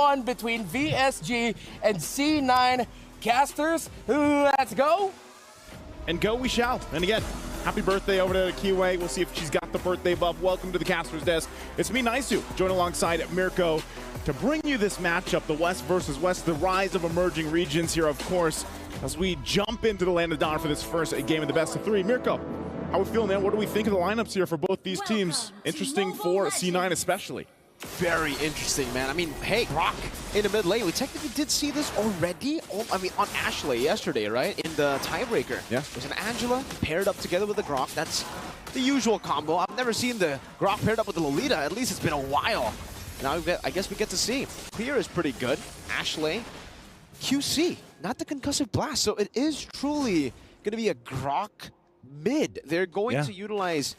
1 between VSG and C9 casters. Let's go. And go we shall. And again, happy birthday over to QA. We'll see if she's got the birthday buff. Welcome to the Caster's Desk. It's me, Naisu, joined alongside Mirko to bring you this matchup, the West versus West, the rise of emerging regions here, of course, as we jump into the Land of Dawn for this first game of the best of 3. Mirko, how we feeling, man? What do we think of the lineups here for both these teams? Interesting for C9 especially. Very interesting, man. I mean, hey, Brock in the mid lane. We technically did see this already. I mean, on Ashley yesterday, right? In the tiebreaker. Yeah. There's an Angela paired up together with the Grok. That's the usual combo. I've never seen the Grok paired up with the Lolita. At least it's been a while. Now I guess we get to see. Clear is pretty good. Ashley, QC, not the concussive blast. So it is truly going to be a Grok mid. They're going to utilize.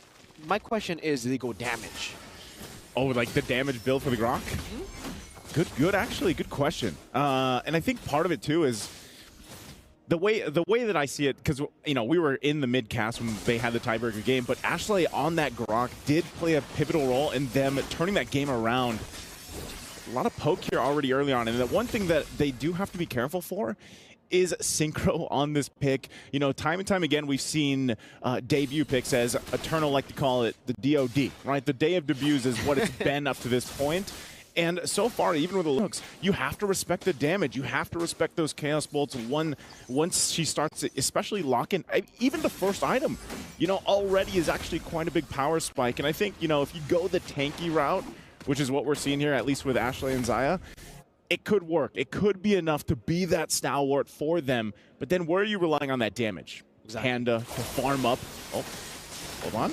My question is, do they go damage? Oh, like the damage build for the Grok? Good, actually, good question. And I think part of it too is the way that I see it, because you know we were in the mid cast when they had the tiebreaker game, but Ashley on that Grok did play a pivotal role in them turning that game around. A lot of poke here already early on, and the one thing that they do have to be careful for is synchro on this pick. You know, time and time again, we've seen debut picks, as Eternal like to call it, the DOD, right? The day of debuts is what it's been up to this point. And so far, even with the looks, you have to respect the damage. You have to respect those Chaos Bolts. Once she starts, especially locking, even the first item, you know, already is actually quite a big power spike. And I think, you know, if you go the tanky route, which is what we're seeing here, at least with Ashley and Xayah, it could work. It could be enough to be that stalwart for them. But then where are you relying on that damage? Exactly. Panda to farm up. Oh, hold on.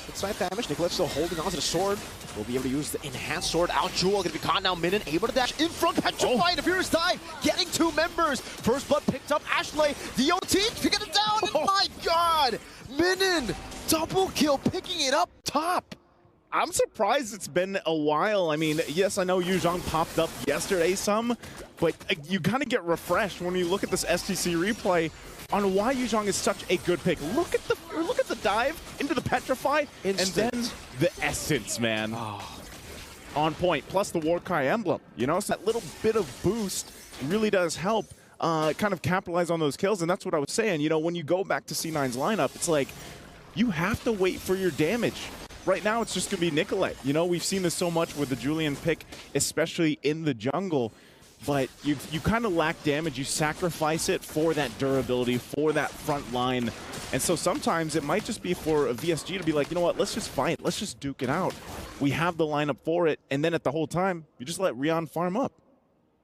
It's slight damage. Nicolette's still holding on to the sword. We'll be able to use the enhanced sword out. Jewel going to be caught now. Minin able to dash in front. Petrify and a furious dive. Getting 2 members. First blood picked up. Ashley. DOT to get it down. And my God. Minin. Double kill. Picking it up top. I'm surprised it's been a while. I mean, yes, I know Yu Zhang popped up yesterday some, but you kind of get refreshed when you look at this STC replay on why Yu Zhang is such a good pick. Look at the dive into the Petrify, Instant. and then the Essence, man. On point, plus the Warcry emblem. You know, so that little bit of boost really does help kind of capitalize on those kills, and that's what I was saying. You know, when you go back to C9's lineup, it's like, you have to wait for your damage. Right now, it's just going to be Nicolette. You know, we've seen this so much with the Julian pick, especially in the jungle. But you kind of lack damage. You sacrifice it for that durability, for that front line. And so sometimes it might just be for a VSG to be like, you know what, let's just fight. Let's just duke it out. We have the lineup for it. And then at the whole time, you just let Rion farm up.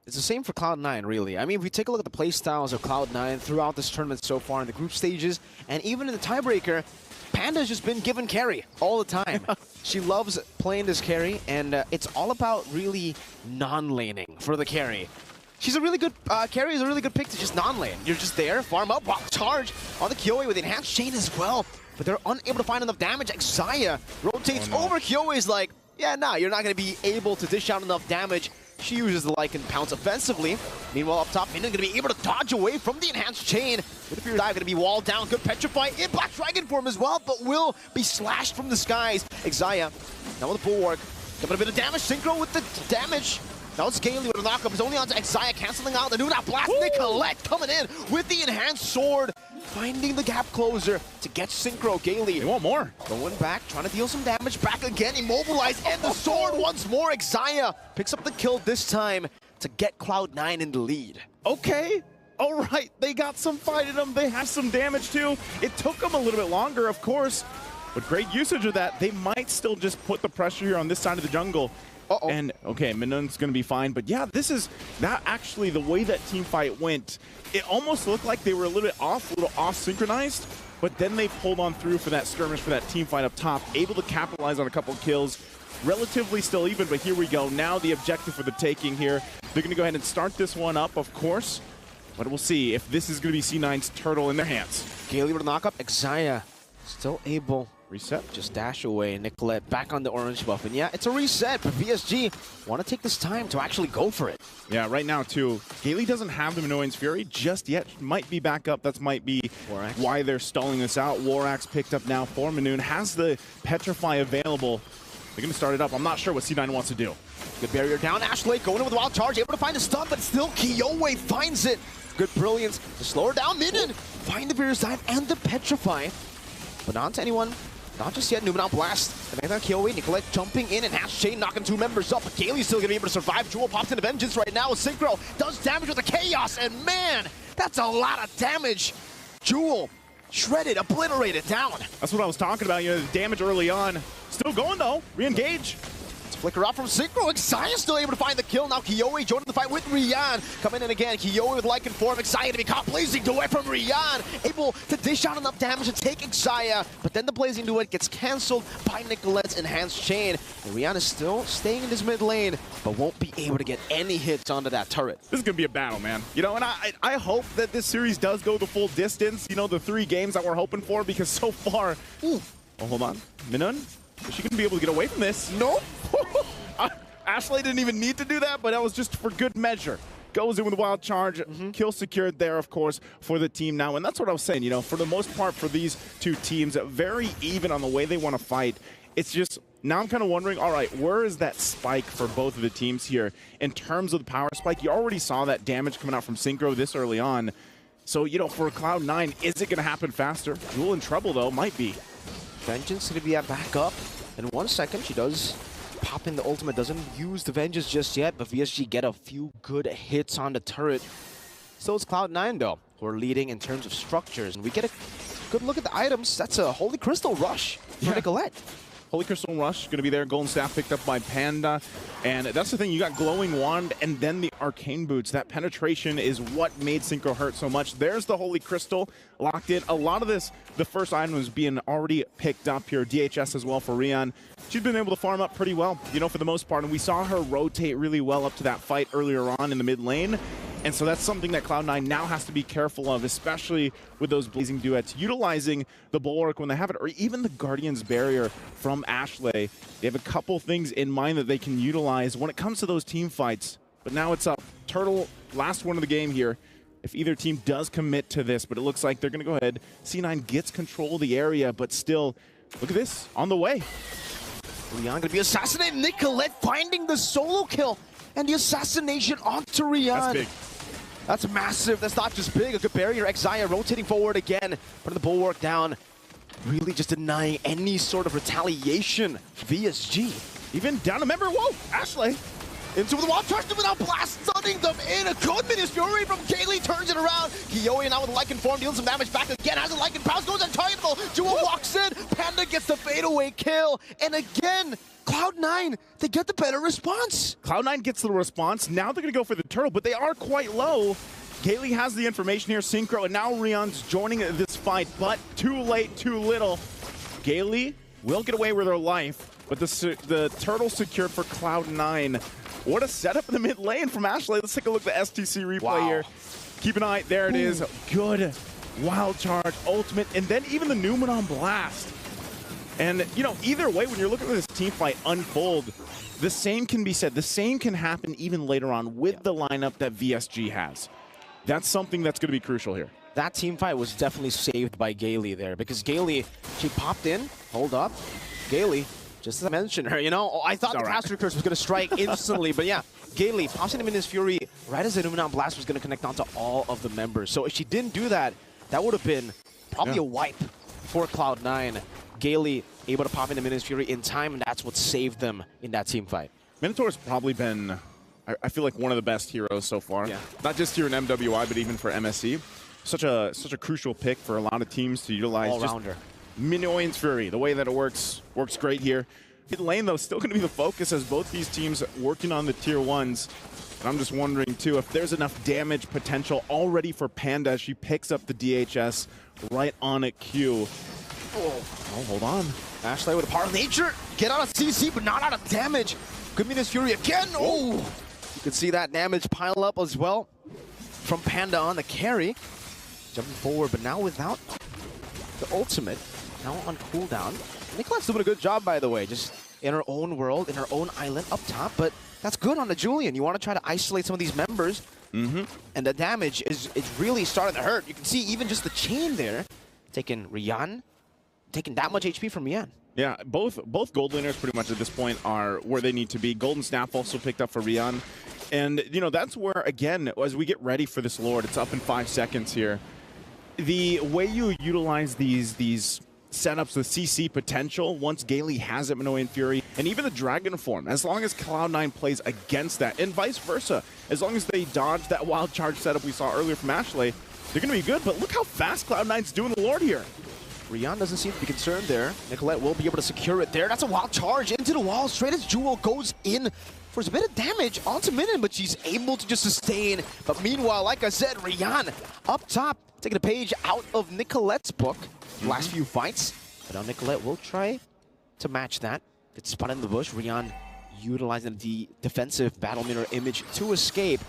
It's the same for Cloud9, really. I mean, if we take a look at the playstyles of Cloud9 throughout this tournament so far in the group stages, and even in the tiebreaker, Panda's just been given carry all the time. She loves playing this carry, and it's all about really non-laning for the carry. She's a really good, carry is a really good pick to just non-lane. You're just there, farm up, rock charge on the Kyoe with the enhanced chain as well. But they're unable to find enough damage. Xayah rotates over. Kyoe's like, yeah, nah, you're not going to be able to dish out enough damage. She uses the Lycan Pounce offensively. Meanwhile, up top, Minion going to be able to dodge away from the enhanced chain. With a Fear Dive going to be walled down. Good Petrify in Black Dragon form as well, but will be slashed from the skies. Xayah, now with the Bulwark. Giving a bit of damage. Synchro with the damage. Now it's Gailey with a knockup. It's only on to Xayah, canceling out the new blast. Nicolette coming in with the enhanced sword. Finding the gap closer to get Synchro. Gailey. They want more. Going back, trying to deal some damage. Back again, immobilized, and the sword once more. Xayah picks up the kill this time to get Cloud9 in the lead. Okay. All right. They got some fight in them. They have some damage too. It took them a little bit longer, of course, but great usage of that. They might still just put the pressure here on this side of the jungle. And, okay, Minun's going to be fine. But, yeah, this is not actually the way that team fight went. It almost looked like they were a little bit off synchronized, but then they pulled on through for that skirmish, for that team fight up top, able to capitalize on a couple kills. Relatively still even, but here we go. Now the objective for the taking here. They're going to go ahead and start this one up, of course. But we'll see if this is going to be C9's turtle in their hands. Gailey with a knock-up. Xayah still able. Reset. Just dash away. Nicolette back on the orange buff. And yeah, it's a reset, but VSG want to take this time to actually go for it. Yeah, right now, too. Gailey doesn't have the Minoan's Fury just yet. Might be back up. That might be why they're stalling this out. Warax picked up now for Minoon. Has the Petrify available. They're going to start it up. I'm not sure what C9 wants to do. Good barrier down. Ashley going in with a wild charge, able to find the stun, but still Kiyoe finds it. Good brilliance to slow her down. Midden find the rear side and the petrify. But not to anyone. Not just yet. Numenal Blast. The man on Kiyoe. Nicolette jumping in and Hash Chain knocking 2 members up. But Kaylee's still going to be able to survive. Jewel pops into Vengeance right now. Synchro does damage with the Chaos. And man, that's a lot of damage. Jewel shredded, obliterated, down. That's what I was talking about. You know, the damage early on. Still going though. Re-engage. Flicker out from Synchro. Xayah still able to find the kill. Now Kiyoe joining the fight with Rian. Coming in again. Kiyoe with Lycan form. Xayah to be caught. Blazing Duet from Rian. Able to dish out enough damage to take Xayah. But then the Blazing Duet gets cancelled by Nicolette's Enhanced Chain. And Rian is still staying in his mid lane, but won't be able to get any hits onto that turret. This is going to be a battle, man. You know, and I hope that this series does go the full distance. You know, the 3 games that we're hoping for, because so far... Ooh. Oh, hold on. Minun? Is she going to be able to get away from this? Nope. Ashley didn't even need to do that, but that was just for good measure. Goes in with a wild charge, kill secured there, of course, for the team now. And that's what I was saying, you know, for the most part for these 2 teams, very even on the way they want to fight. It's just, now I'm kind of wondering, all right, where is that spike for both of the teams here? In terms of the power spike, you already saw that damage coming out from Synchro this early on. So, you know, for Cloud9, is it going to happen faster? Jewel in trouble, though, might be. Vengeance going to be at back up. In 1 second, she does pop in the ultimate, doesn't use the Vengeance just yet, but VSG get a few good hits on the turret. So it's Cloud9 though, who are leading in terms of structures, and we get a good look at the items. That's a Holy Crystal Rush for Nicolette. Holy Crystal Rush going to be there. Golden Staff picked up by Panda. And that's the thing, you got Glowing Wand and then the Arcane Boots. That penetration is what made Synchro hurt so much. There's the Holy Crystal locked in. A lot of this, the first item was being already picked up here. DHS as well for Rian. She's been able to farm up pretty well, you know, for the most part. And we saw her rotate really well up to that fight earlier on in the mid lane. And so that's something that Cloud9 now has to be careful of, especially with those Blazing Duets. Utilizing the Bulwark when they have it, or even the Guardian's Barrier from Ashley. They have a couple things in mind that they can utilize when it comes to those team fights. But now it's up. Turtle, last one of the game here. If either team does commit to this, but it looks like they're going to go ahead. C9 gets control of the area, but still, look at this, on the way. Rian going to be assassinated. Nicolette finding the solo kill. And the assassination onto Rian. That's big. That's massive. That's not just big. A good barrier. Xayah rotating forward again. Putting the Bulwark down. Really just denying any sort of retaliation. VSG. Even down a member. Whoa! Ashley. Into the wall. Charged them without blast. Stunning them in. A good Minas Fury from Kaylee. Turns it around. Kiyoe now with Lycan form. Dealing some damage back again. Has a Lycan pounce. Goes untargetable. Jewel walks in. Panda gets the fadeaway kill. And again, Cloud9, they get the better response. Cloud9 gets the response. Now they're going to go for the turtle, but they are quite low. Kaylee has the information here. Synchro, and now Rian's joining this fight, but too late, too little. Kaylee will get away with her life, but the turtle secured for Cloud9. What a setup in the mid lane from Ashley. Let's take a look at the STC replay here. Keep an eye. There it is. Good wild charge, ultimate, and then even the Numenal Blast. And, you know, either way, when you're looking at this team fight unfold, the same can be said. The same can happen even later on with the lineup that VSG has. That's something that's going to be crucial here. That team fight was definitely saved by Kaylee there, because Kaylee, she popped in, hold up. Kaylee, just as I mentioned her, you know, I thought the Caster Curse was going to strike instantly, but yeah, Kaylee pops in Minas Fury right as the Numenal Blast was going to connect onto all of the members. So if she didn't do that, that would have been probably a wipe for Cloud9. Kaylee able to pop into Minas Fury in time, and that's what saved them in that team fight. Minotaur's probably been, I feel like, one of the best heroes so far. Yeah. Not just here in MWI, but even for MSC. Such a crucial pick for a lot of teams to utilize. All-rounder. Minions Fury, the way that it works great here. Mid lane, though, still going to be the focus as both these teams working on the tier 1s. And I'm just wondering, too, if there's enough damage potential already for Panda as she picks up the DHS right on at Q. Oh, hold on. Ashley with a part of nature. Get out of CC, but not out of damage. Good Minas Fury again. Oh! You can see that damage pile up as well from Panda on the carry. Jumping forward, but now without the ultimate. Now on cooldown. Nicolette's doing a good job, by the way. Just in her own world, in her own island up top. But that's good on the Julian. You want to try to isolate some of these members. And the damage is really starting to hurt. You can see even just the chain there. Taking Rian. Taking that much HP from Rian. Yeah, both gold laners pretty much at this point are where they need to be. Golden Snap also picked up for Rian. And, you know, that's where, again, as we get ready for this Lord, it's up in 5 seconds here. The way you utilize these setups with CC potential, once Gailey has it, MWI and Fury, and even the Dragon form, as long as Cloud9 plays against that, and vice versa, as long as they dodge that wild charge setup we saw earlier from Ashley, they're going to be good. But look how fast Cloud9's doing the Lord here. Rian doesn't seem to be concerned there. Nicolette will be able to secure it there. That's a wild charge into the wall. Straight as Jewel goes in for a bit of damage onto Minion, but she's able to just sustain. But meanwhile, like I said, Rian up top, taking a page out of Nicolette's book. Last few fights. But now Nicolette will try to match that. Gets spotted in the bush. Rian utilizing the defensive battle mirror image to escape.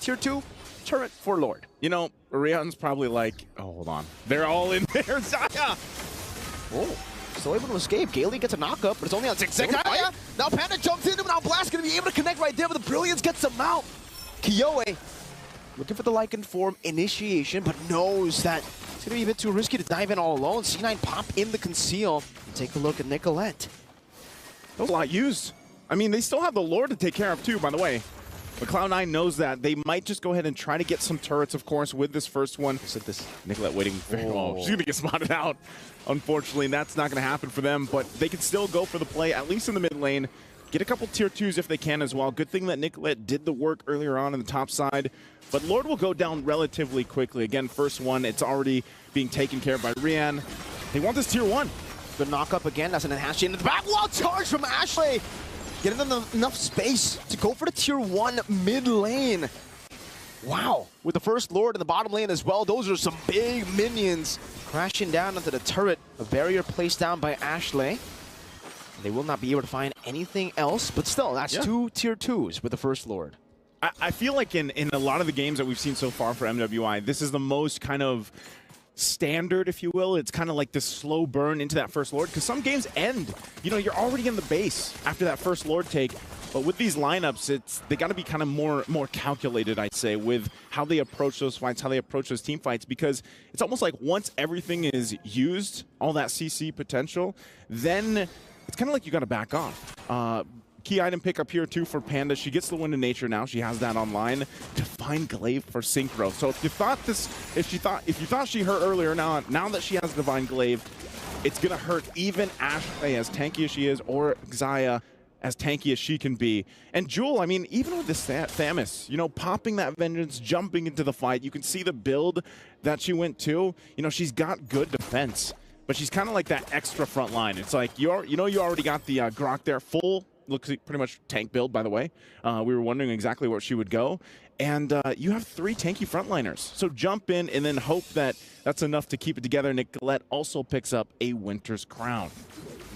Tier 2 turret for Lord. You know, Rian's probably like, oh, hold on. They're all in there, Zaya! Oh, still able to escape. Gailey gets a knockup, but it's only on 6 seconds. Now Panda jumps into him. Now Blast going to be able to connect right there, but the Brilliance gets him out. Kiyoe looking for the Lycan form initiation, but knows that it's going to be a bit too risky to dive in all alone. C9 pop in the conceal. Take a look at Nicolette. That was a lot used. I mean, they still have the Lord to take care of too, by the way. But Cloud9 knows that. They might just go ahead and try to get some turrets, of course, with this first one. Look at this. Nicolette waiting. Oh, she's going to get spotted out. Unfortunately, that's not going to happen for them. But they can still go for the play, at least in the mid lane. Get a couple tier 2s if they can as well. Good thing that Nicolette did the work earlier on in the top side. But Lord will go down relatively quickly. Again, first one, it's already being taken care of by Rian. They want this tier 1. The knock-up again. That's an enhanced into the back wall charge from Ashley. Getting them enough space to go for the tier 1 mid lane. Wow. With the first Lord in the bottom lane as well, those are some big minions crashing down into the turret. A barrier placed down by Ashley. They will not be able to find anything else, but still, that's 2 tier 2s with the first Lord. I feel like in a lot of the games that we've seen so far for MWI, this is the most kind of standard, if you will. It's kind of like this slow burn into that first Lord, because some games end, you know, you're already in the base after that first Lord take. But with these lineups, they got to be kind of more calculated, I'd say, with how they approach those fights, how they approach those team fights, because it's almost like once everything is used, all that CC potential, then it's kind of like you got to back off. Key item pickup here too for Panda. She gets the Wind of Nature now. She has that online. Divine Glaive for Synchro. So if you thought she hurt earlier, now that she has Divine Glaive, it's gonna hurt even Ashley, as tanky as she is, or Xayah, as tanky as she can be. And Jewel, I mean, even with this Thamus, you know, popping that Vengeance, jumping into the fight, you can see the build that she went to. You know, she's got good defense, but she's kind of like that extra front line. It's like, you already got the Grok there, full, looks like pretty much tank build, by the way. We were wondering exactly where she would go. And you have 3 tanky frontliners. So jump in and then hope that that's enough to keep it together. Nicolette also picks up a Winter's Crown.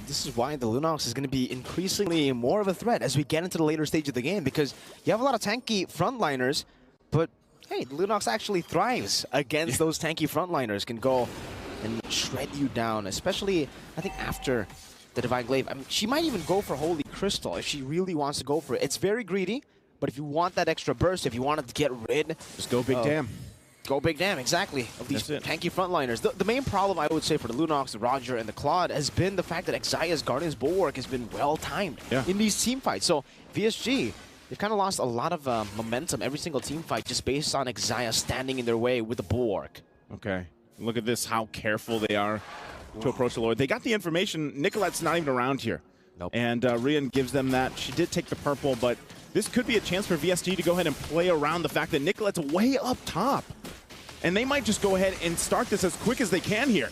This is why the Lunox is going to be increasingly more of a threat as we get into the later stage of the game, because you have a lot of tanky frontliners, but hey, the Lunox actually thrives against those tanky frontliners, can go and shred you down, especially, I think, after the Divine Glaive. I mean, she might even go for Holy Crystal if she really wants to go for it. It's very greedy, but if you want that extra burst, if you wanted to get rid... Just go Big Damn. Go Big Damn, exactly, of these tanky frontliners. The main problem, I would say, for the Lunox, the Roger, and the Claude has been the fact that Xayah's Guardian's Bulwark has been well-timed in these team fights. So VSG, they've kind of lost a lot of momentum every single team fight just based on Xayah standing in their way with the Bulwark. Okay, look at this, how careful they are to approach the Lord. They got the information. Nicolette's not even around here. Nope. And Rian gives them that. She did take the purple, but this could be a chance for VSG to go ahead and play around the fact that Nicolette's way up top. And they might just go ahead and start this as quick as they can here.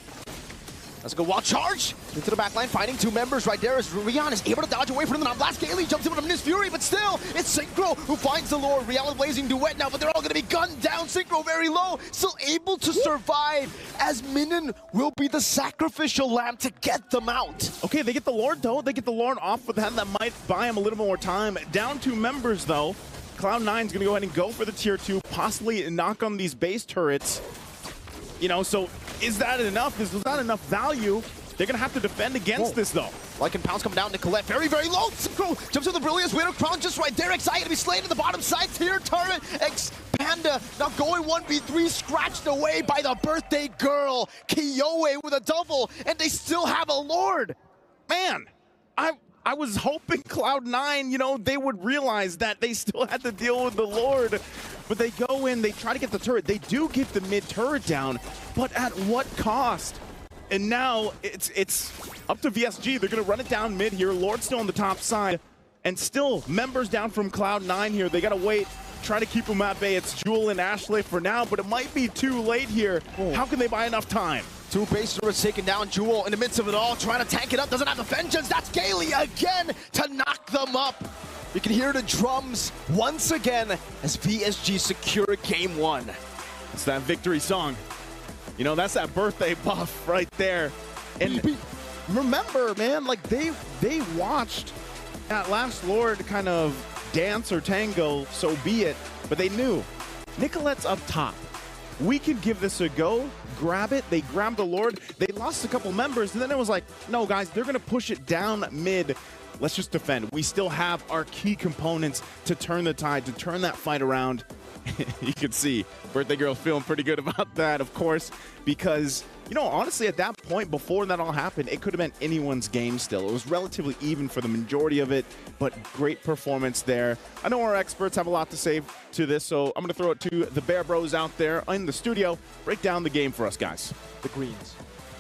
Let's go wild charge into the back line, finding 2 members right there as Rian is able to dodge away from them. Now Blast Gailey jumps in with a Miss Fury, but still, it's Synchro who finds the Lord. Rian with Blazing Duet now, but they're all going to be gunned down. Synchro very low, still able to survive as Minion will be the sacrificial lamb to get them out. Okay, they get the Lord though. They get the Lord off with them. That might buy him a little more time. Down 2 members though. Cloud9's going to go ahead and go for the tier 2, possibly knock on these base turrets. You know, so is that enough? Is that enough value? They're going to have to defend against this, though. Lycan Pounce coming down. Nicolette very, very low. Synchro jumps with the Brilliance. Winter Crown just right there. Xayah to be slain in the bottom side. Tier turret. Panda now going 1v3, scratched away by the birthday girl. Kiyoe with a double, and they still have a Lord. man, I was hoping Cloud9, you know, they would realize that they still had to deal with the Lord. But they go in, they try to get the turret. They do get the mid turret down, but at what cost? And now it's up to VSG. They're going to run it down mid here. Lord still on the top side. And still, members down from Cloud9 here. They got to wait, try to keep them at bay. It's Jewel and Ashley for now, but it might be too late here. Oh. How can they buy enough time? 2 base turrets taking down Jewel in the midst of it all, trying to tank it up. Doesn't have the vengeance. That's Gailey again to knock them up. You can hear the drums once again as VSG secure game 1. It's that victory song. You know, that's that birthday buff right there. And remember, man, like they watched that last Lord kind of dance or tango, so be it. But they knew Nicolette's up top. We can give this a go, grab it. They grabbed the Lord. They lost a couple members, and then it was like, no, guys, they're going to push it down mid. Let's just defend. We still have our key components to turn the tide, to turn that fight around. You can see Birthday Girl feeling pretty good about that, of course, because, you know, honestly, at that point, before that all happened, it could have been anyone's game still. It was relatively even for the majority of it, but great performance there. I know our experts have a lot to say to this, so I'm going to throw it to the Bear Bros out there in the studio. Break down the game for us, guys. The Greens.